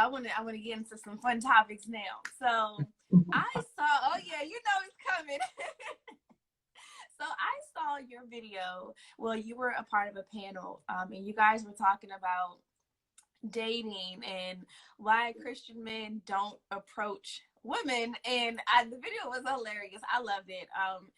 I want to get into some fun topics now. So I saw, oh yeah, you know it's coming. So I saw your video. Well, you were a part of a panel, and you guys were talking about dating and why Christian men don't approach women. And the video was hilarious. I loved it.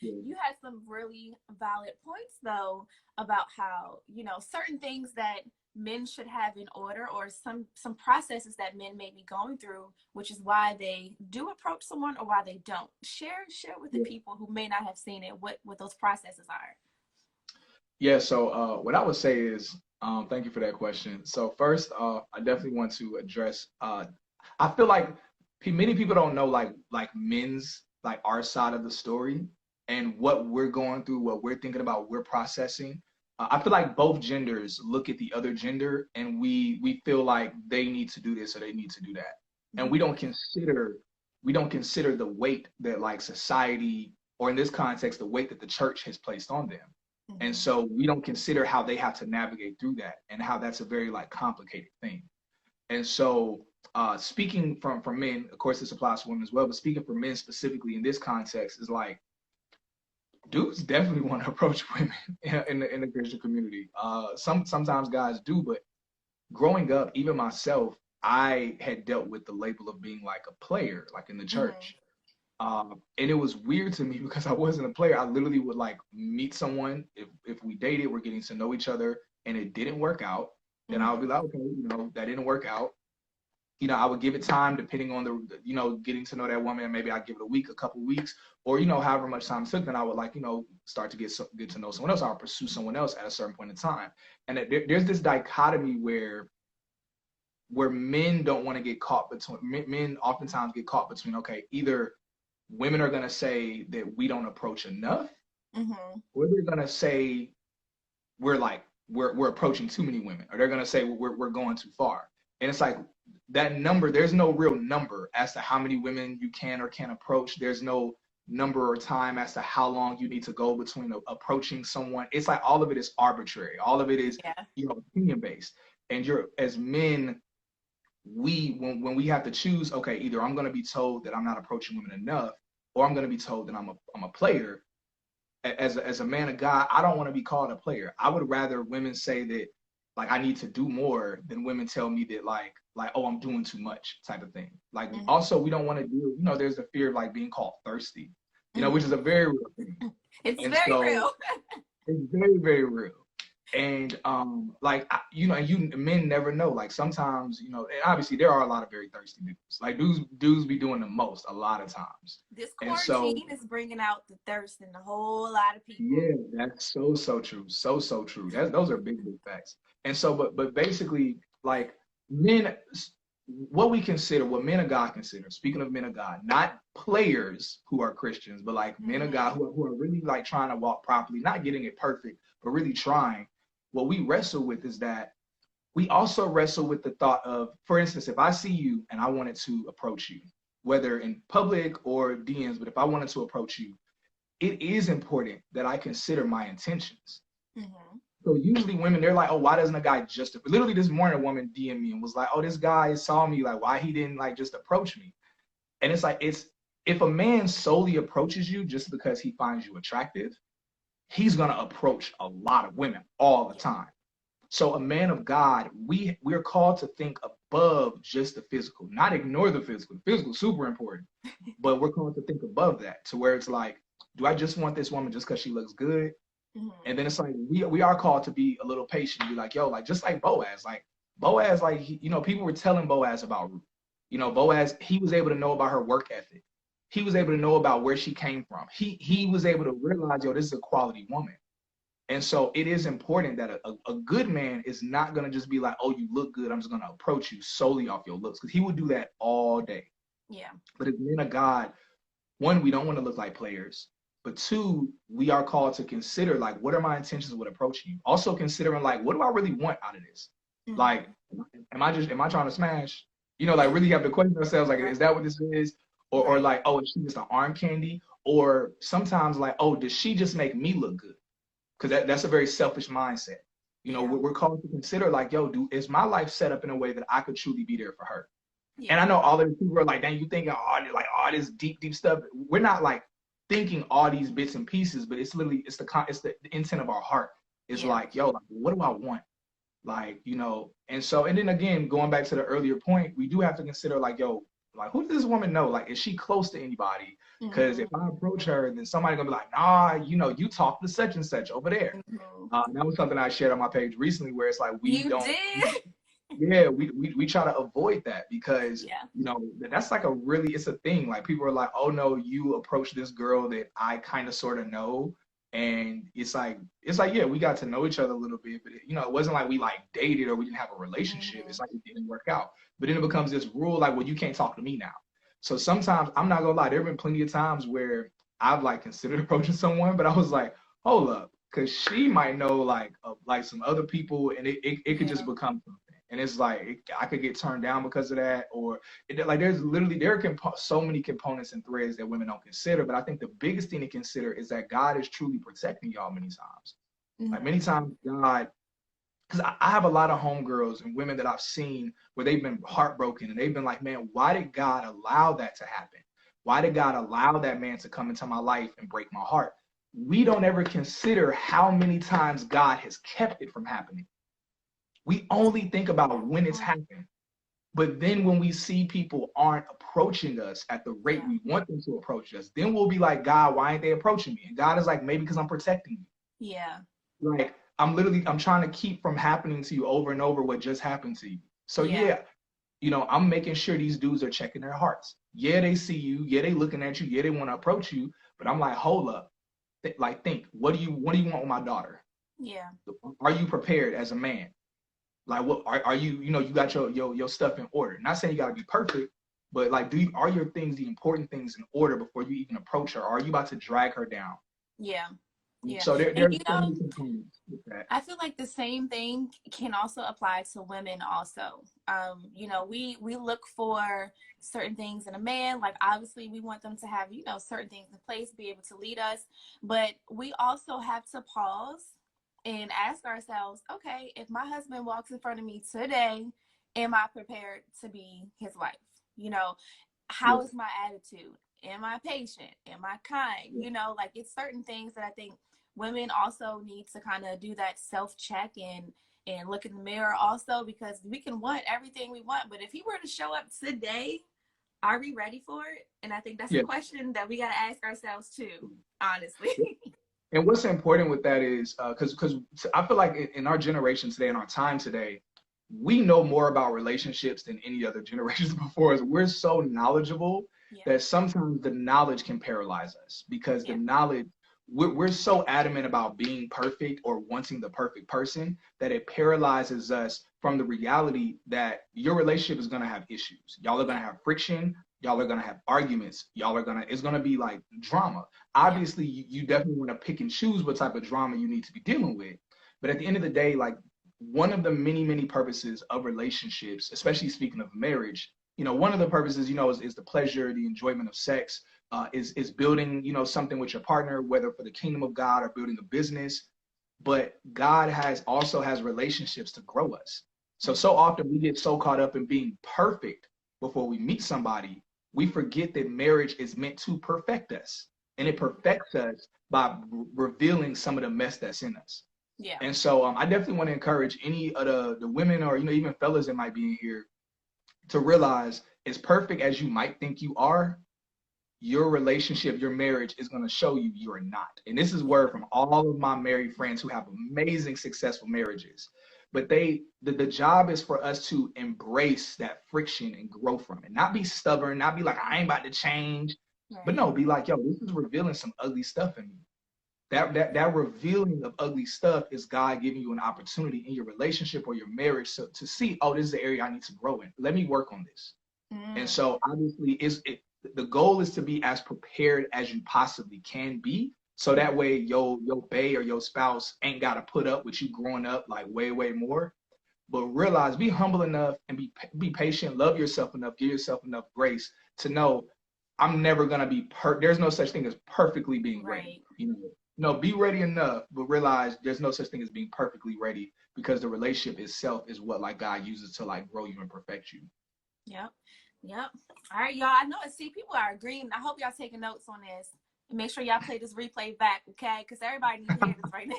You had some really valid points though about how, you know, certain things that men should have in order, or some processes that men may be going through, which is why they do approach someone or why they don't. Share with the people who may not have seen it what those processes are. Yeah, so what I would say is, thank you for that question. So first, I definitely want to address, I feel like many people don't know like men's, like our side of the story and what we're going through, what we're thinking about, we're processing. I feel like both genders look at the other gender and we feel like they need to do this or they need to do that. And we don't consider the weight that like society, or in this context, the weight that the church has placed on them. And so we don't consider how they have to navigate through that and how that's a very like complicated thing. And so speaking from men, of course this applies to women as well, but speaking for men specifically in this context is like, dudes definitely want to approach women in the Christian community. Sometimes guys do, but growing up, even myself, I had dealt with the label of being like a player, like in the church. And it was weird to me because I wasn't a player. I literally would like meet someone, if we dated, we're getting to know each other, and it didn't work out, then I would be like, okay, you know, that didn't work out. You know, I would give it time depending on the, you know, getting to know that woman. And maybe I'd give it a week, a couple weeks, or, you know, however much time it took, then I would like, you know, start to get to know someone else. I'll pursue someone else at a certain point in time. And there's this dichotomy where men don't want to get caught between, men oftentimes get caught between, okay, either women are going to say that we don't approach enough, or they're going to say we're approaching too many women, or they're going to say we're going too far. And it's like that number, there's no real number as to how many women you can or can't approach. There's no number or time as to how long you need to go between approaching someone. It's like all of it is arbitrary. All of it is, you know, opinion based. And as men, when we have to choose, okay, either I'm going to be told that I'm not approaching women enough, or I'm going to be told that I'm a player. As a man of God, I don't want to be called a player. I would rather women say that like I need to do more than women tell me that like oh, I'm doing too much type of thing. Like also we don't want to do, you know, there's the fear of like being called thirsty, you know, which is a very real thing. It's very real. It's very, very real. And like, you know, men never know. Like sometimes, you know, and obviously there are a lot of very thirsty dudes. Like dudes be doing the most a lot of times. This quarantine is bringing out the thirst in a whole lot of people. Yeah, that's so true. So true. Those are big facts. And so, but basically, like men, what men of God consider, speaking of men of God, not players who are Christians, but like men of God who are really like trying to walk properly, not getting it perfect, but really trying. What we wrestle with is that we also wrestle with the thought of, for instance, if I see you and I wanted to approach you, whether in public or DMs, but if I wanted to approach you, it is important that I consider my intentions. So usually women, they're like, oh, why doesn't a guy just, literally this morning, a woman DM'd me and was like, oh, this guy saw me, like, why he didn't like just approach me? And it's like, if a man solely approaches you just because he finds you attractive, he's going to approach a lot of women all the time. So a man of God, we're called to think above just the physical, not ignore the physical. The physical is super important, but we're called to think above that, to where it's like, do I just want this woman just because she looks good? And then it's like, we are called to be a little patient, be like, yo, like, just like Boaz, like, you know, people were telling Boaz about Ruth. You know, Boaz, he was able to know about her work ethic. He was able to know about where she came from. He was able to realize, yo, this is a quality woman. And so it is important that a good man is not going to just be like, oh, you look good, I'm just going to approach you solely off your looks, because he would do that all day. Yeah. But as men of God, one, we don't want to look like players. But two, we are called to consider, like, what are my intentions with approaching you? Also considering, like, what do I really want out of this? Like, am I trying to smash? You know, like, really have to question ourselves, like, is that what this is? Or like, oh, is she just an arm candy? Or sometimes like, oh, does she just make me look good? Because that's a very selfish mindset. You know, we're called to consider like, yo, is my life set up in a way that I could truly be there for her? And Yeah. I know all of the people are like, dang, you thinking all this deep stuff. We're not like thinking all these bits and pieces, but it's literally it's the intent of our heart. It's Yeah. like, yo, like, what do I want? Like, and then again, going back to the earlier point, we do have to consider like, yo, like, who does this woman know? Like, is she close to anybody? Because Mm-hmm. if I approach her, then somebody gonna be like, nah, you talk to such and such over there. Mm-hmm. That was something I shared on my page recently, where it's like we You don't, did. yeah, we try to avoid that because Yeah. that's like it's a thing. Like people are like, oh no, you approach this girl that I kind of sort of know, and it's like yeah, we got to know each other a little bit, but it wasn't like we like dated or we didn't have a relationship. Mm-hmm. It's like it didn't work out. But then it becomes this rule like, well, you can't talk to me now. So sometimes I'm not gonna lie, there have been plenty of times where I've like considered approaching someone, but I was like, hold up, because she might know like some other people, and it could just Yeah. become something. And it's like I could get turned down because of that, or like so many components and threads that women don't consider. But I think the biggest thing to consider is that God is truly protecting y'all many times. Like Mm-hmm. many times, God, because I have a lot of homegirls and women that I've seen where they've been heartbroken and they've been like, man, why did God allow that to happen? Why did God allow that man to come into my life and break my heart? We don't ever consider how many times God has kept it from happening. We only think about when it's happened. But then when we see people aren't approaching us at the rate Yeah. we want them to approach us, then we'll be like, God, why ain't they approaching me? And God is like, maybe because I'm protecting you. Yeah. Like I'm trying to keep from happening to you over and over what just happened to you. So Yeah. yeah, I'm making sure these dudes are checking their hearts. Yeah, they see you. Yeah, they looking at you. Yeah, they want to approach you. But I'm like, hold up. Think. What do you want with my daughter? Yeah. Are you prepared as a man? Like, what are you? You got your stuff in order. Not saying you got to be perfect, but like, are your things the important things in order before you even approach her? Or are you about to drag her down? Yeah. Yeah. So And there's so many components with that. I feel like the same thing can also apply to women also. We look for certain things in a man. Like obviously we want them to have, certain things in place, be able to lead us. But we also have to pause and ask ourselves, okay, if my husband walks in front of me today, am I prepared to be his wife? Yeah, How is my attitude? Am I patient? Am I kind? yeah, Like it's certain things that I think women also need to kind of do that self-check and look in the mirror also, because we can want everything we want, but if he were to show up today, are we ready for it? And I think that's a yeah. question that we got to ask ourselves too, honestly. And what's important with that is because I feel like in our generation today, in our time today, we know more about relationships than any other generations before us. We're so knowledgeable Yeah. that sometimes the knowledge can paralyze us because the Yeah. knowledge, we're so adamant about being perfect or wanting the perfect person that it paralyzes us from the reality that your relationship is going to have issues. Y'all are going Yeah. to have friction. Y'all are going to have arguments. It's going to be like drama. Yeah. Obviously, you definitely want to pick and choose what type of drama you need to be dealing with. But at the end of the day, like one of the many, many purposes of relationships, especially speaking of marriage, one of the purposes, is the pleasure, the enjoyment of sex, is building, something with your partner, whether for the kingdom of God or building a business. But God also has relationships to grow us. So often we get so caught up in being perfect before we meet somebody, we forget that marriage is meant to perfect us, and it perfects us by revealing some of the mess that's in us. Yeah. And so I definitely want to encourage any of the women or even fellas that might be in here to realize as perfect as you might think you are, your relationship, your marriage is going to show you you're not. And this is word from all of my married friends who have amazing, successful marriages. But the job is for us to embrace that friction and grow from it. Not be stubborn, not be like, I ain't about to change. But Right. no, be like, yo, this is revealing some ugly stuff in me. That revealing of ugly stuff is God giving you an opportunity in your relationship or your marriage to see, oh, this is the area I need to grow in. Let me work on this. And Mm. so obviously the goal is to be as prepared as you possibly can be. So that way your bae or your spouse ain't got to put up with you growing up like way, way more. But realize, be humble enough and be patient, love yourself enough, give yourself enough grace to know I'm never gonna be there's no such thing as perfectly being ready. Right. No, be ready enough, but realize there's no such thing as being perfectly ready because the relationship itself is what like God uses to like grow you and perfect you. Yep. Yep. All right, y'all. I know it. See, people are agreeing. I hope y'all taking notes on this. And make sure y'all play this replay back, okay? Because everybody needs to hear this right now.